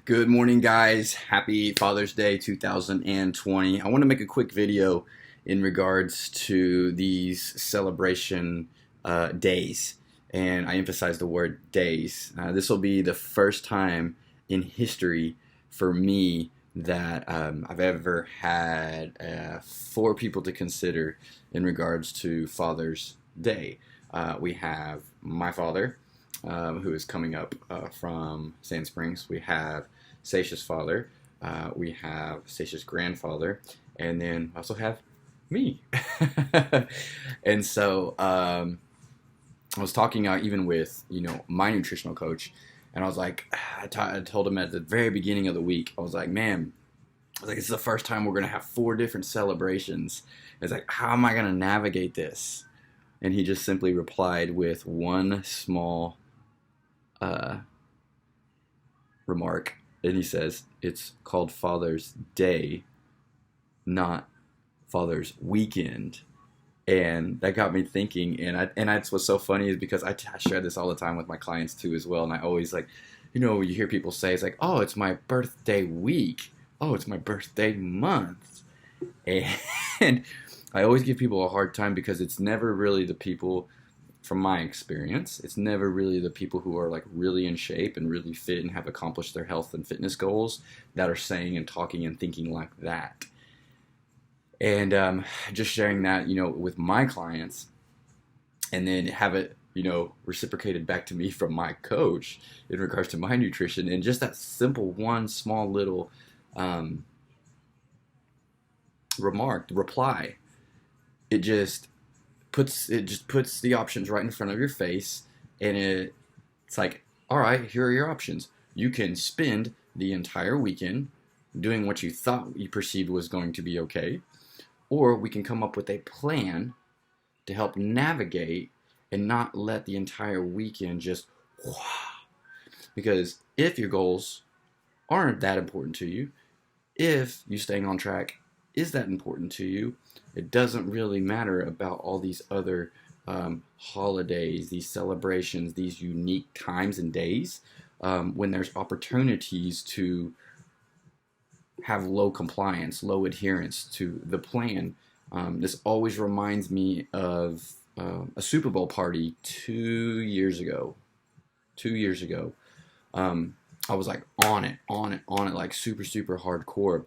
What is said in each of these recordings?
Good morning, guys. Happy Father's Day 2020. I want to make a quick video in regards to these celebration days. And I emphasize the word days. This will be the first time in history for me that I've ever had four people to consider in regards to Father's Day. We have my father, who is coming up from Sand Springs. We have Seisha's father. We have Seisha's grandfather. And then also have me. And so I was talking even with, my nutritional coach. And I was like, I told him at the very beginning of the week, I was like, man, it's the first time we're going to have four different celebrations. It's like, how am I going to navigate this? And he just simply replied with one small remark, and he says it's called Father's Day, not Father's Weekend. And that got me thinking, and that's what's so funny is because I share this all the time with my clients too as well. And I always you hear people say it's like, oh, it's my birthday week, oh, it's my birthday month. And I always give people a hard time because it's never really the people, from my experience, it's never really the people who are like really in shape and really fit and have accomplished their health and fitness goals that are saying and talking and thinking like that. And just sharing that, with my clients, and then have it, reciprocated back to me from my coach in regards to my nutrition, and just that simple one small little reply, it just puts the options right in front of your face, and it's like, all right, here are your options. You can spend the entire weekend doing what you thought you perceived was going to be okay, or we can come up with a plan to help navigate and not let the entire weekend just because if your goals aren't that important to you, if you staying on track is that important to you, it doesn't really matter about all these other holidays, these celebrations, these unique times and days when there's opportunities to have low compliance, low adherence to the plan. This always reminds me of a Super Bowl party 2 years ago. 2 years ago. I was like on it, like super, super hardcore.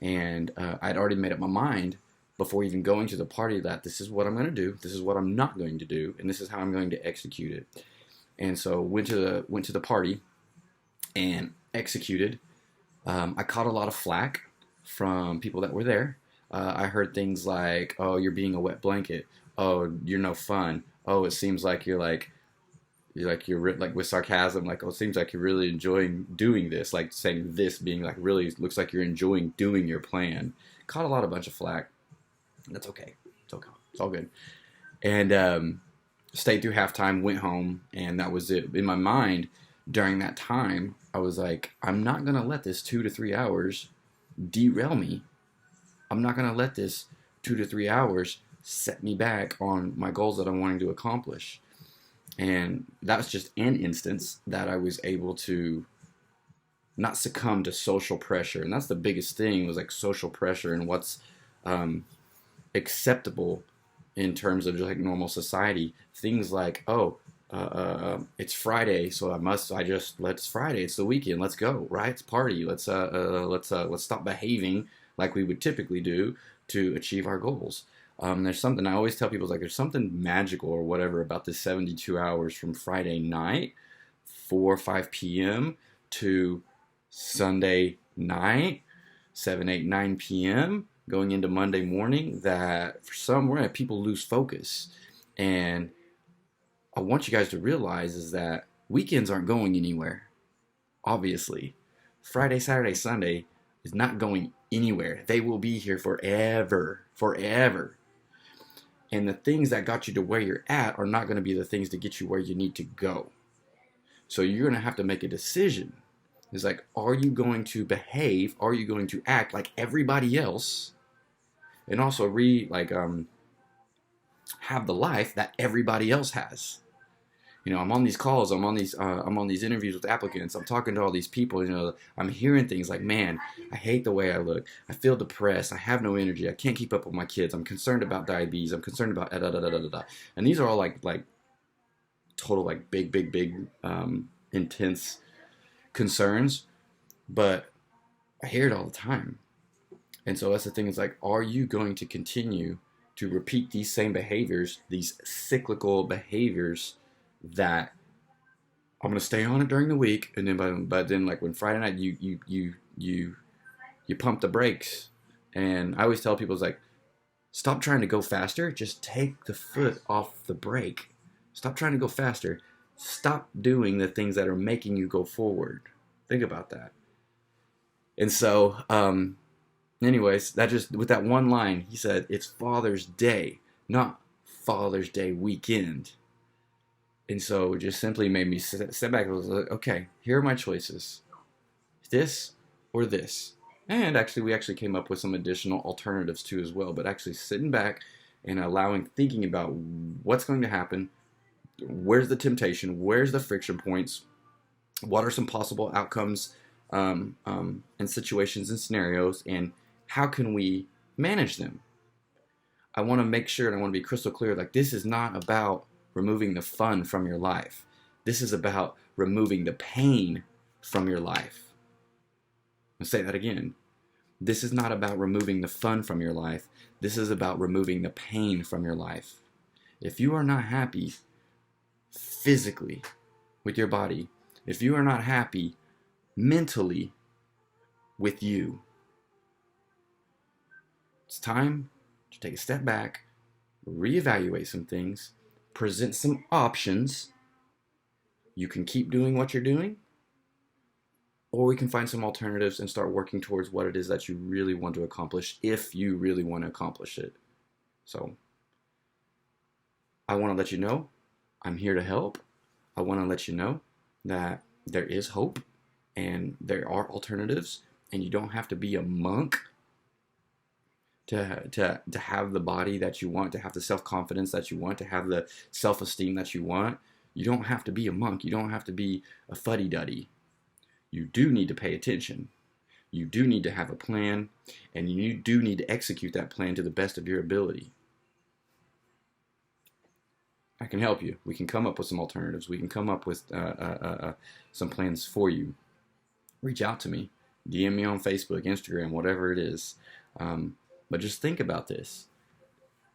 And I'd already made up my mind before even going to the party that this is what I'm going to do, this is what I'm not going to do, and this is how I'm going to execute it. And so went to the party and executed. I caught a lot of flack from people that were there. I heard things like, "Oh, you're being a wet blanket. Oh, you're no fun. Oh, it seems like you're with sarcasm, like, oh, it seems like you're really enjoying doing this," like saying this being like really looks like you're enjoying doing your plan. Caught a bunch of flack. That's okay. It's okay. It's all good. And stayed through halftime, went home, and that was it. In my mind, during that time, I was like, I'm not gonna let this 2 to 3 hours derail me. I'm not gonna let this 2 to 3 hours set me back on my goals that I'm wanting to accomplish. And that was just an instance that I was able to not succumb to social pressure. And that's the biggest thing, was like social pressure and what's acceptable in terms of just like normal society. Things like, oh, it's Friday, so it's Friday, it's the weekend, let's go, right? It's party. Let's stop behaving like we would typically do to achieve our goals. There's something I always tell people, there's something magical or whatever about this 72 hours from Friday night, 4 or 5 p.m. to Sunday night, 7, 8, 9 p.m. going into Monday morning, that for some reason people lose focus. And I want you guys to realize is that weekends aren't going anywhere. Obviously, Friday, Saturday, Sunday is not going anywhere. They will be here forever. And the things that got you to where you're at are not going to be the things to get you where you need to go. So you're going to have to make a decision. It's like, are you going to behave? Are you going to act like everybody else? And also have the life that everybody else has. I'm on these calls, I'm on these interviews with applicants, I'm talking to all these people, I'm hearing things like, man, I hate the way I look, I feel depressed, I have no energy, I can't keep up with my kids, I'm concerned about diabetes, I'm concerned about da da da da da da. And these are all like total like big intense concerns, but I hear it all the time. And so that's the thing, is like, are you going to continue to repeat these same behaviors, these cyclical behaviors that I'm going to stay on it during the week, and then but then like when Friday night you pump the brakes. And I always tell people, it's like, stop trying to go faster, just take the foot off the brake. Stop trying to go faster. Stop doing the things that are making you go forward. Think about that. And so, anyways, that just, with that one line, he said, it's Father's Day, not Father's Day weekend. And so it just simply made me sit back and was like, okay, here are my choices. This or this. And actually, we actually came up with some additional alternatives too as well. But actually sitting back and thinking about what's going to happen, where's the temptation, where's the friction points, what are some possible outcomes and situations and scenarios, and how can we manage them? I want to make sure, and I want to be crystal clear, like, this is not about removing the fun from your life. This is about removing the pain from your life. I'll say that again. This is not about removing the fun from your life. This is about removing the pain from your life. If you are not happy physically with your body, if you are not happy mentally with you, it's time to take a step back, reevaluate some things, present some options. You can keep doing what you're doing, or we can find some alternatives and start working towards what it is that you really want to accomplish, if you really want to accomplish it. So I want to let you know I'm here to help. I want to let you know that there is hope and there are alternatives, and you don't have to be a monk to have the body that you want, to have the self-confidence that you want, to have the self-esteem that you want. You don't have to be a monk. You don't have to be a fuddy-duddy. You do need to pay attention. You do need to have a plan, and you do need to execute that plan to the best of your ability. I can help you. We can come up with some alternatives. We can come up with some plans for you. Reach out to me. DM me on Facebook, Instagram, whatever it is. But just think about this.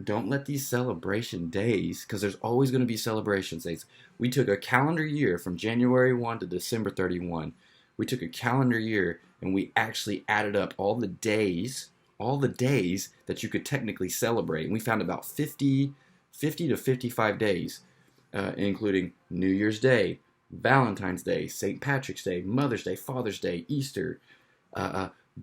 Don't let these celebration days, because there's always going to be celebration days. We took a calendar year from January 1 to December 31. We took a calendar year and we actually added up all the days that you could technically celebrate. And we found about 50 to 55 days, including New Year's Day, Valentine's Day, St. Patrick's Day, Mother's Day, Father's Day, Easter,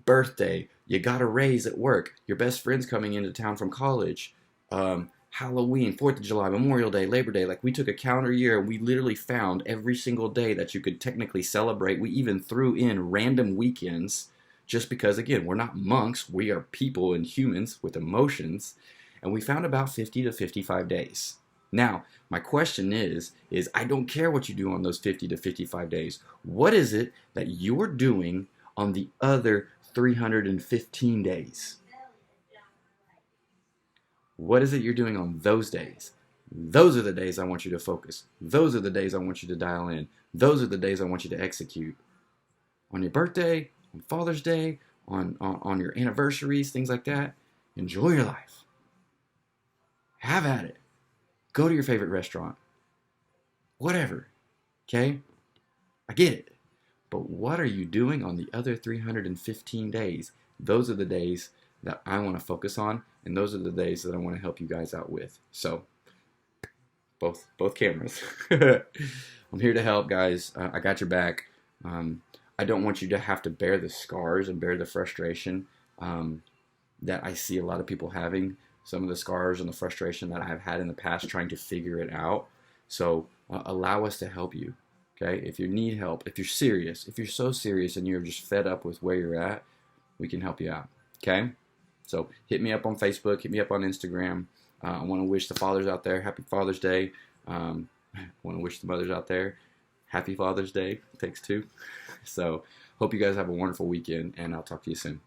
birthday, you got a raise at work, your best friend's coming into town from college, Halloween, 4th of July, Memorial Day, Labor Day. Like, we took a calendar year and we literally found every single day that you could technically celebrate. We even threw in random weekends, just because, again, we're not monks, we are people and humans with emotions, and we found about 50 to 55 days. Now, my question is I don't care what you do on those 50 to 55 days. What is it that you're doing on the other 315 days? What is it you're doing on those days? Those are the days I want you to focus. Those are the days I want you to dial in. Those are the days I want you to execute. On your birthday, on Father's Day, on your anniversaries, things like that, enjoy your life. Have at it. Go to your favorite restaurant. Whatever. Okay? I get it. But what are you doing on the other 315 days? Those are the days that I want to focus on, and those are the days that I want to help you guys out with. So, both cameras. I'm here to help, guys. I got your back. I don't want you to have to bear the scars and bear the frustration that I see a lot of people having. Some of the scars and the frustration that I have had in the past trying to figure it out. So allow us to help you. Okay? If you need help, if you're serious, if you're so serious and you're just fed up with where you're at, we can help you out. Okay? So hit me up on Facebook, hit me up on Instagram. I want to wish the fathers out there happy Father's Day. I want to wish the mothers out there happy Father's Day. Takes two. So hope you guys have a wonderful weekend, and I'll talk to you soon.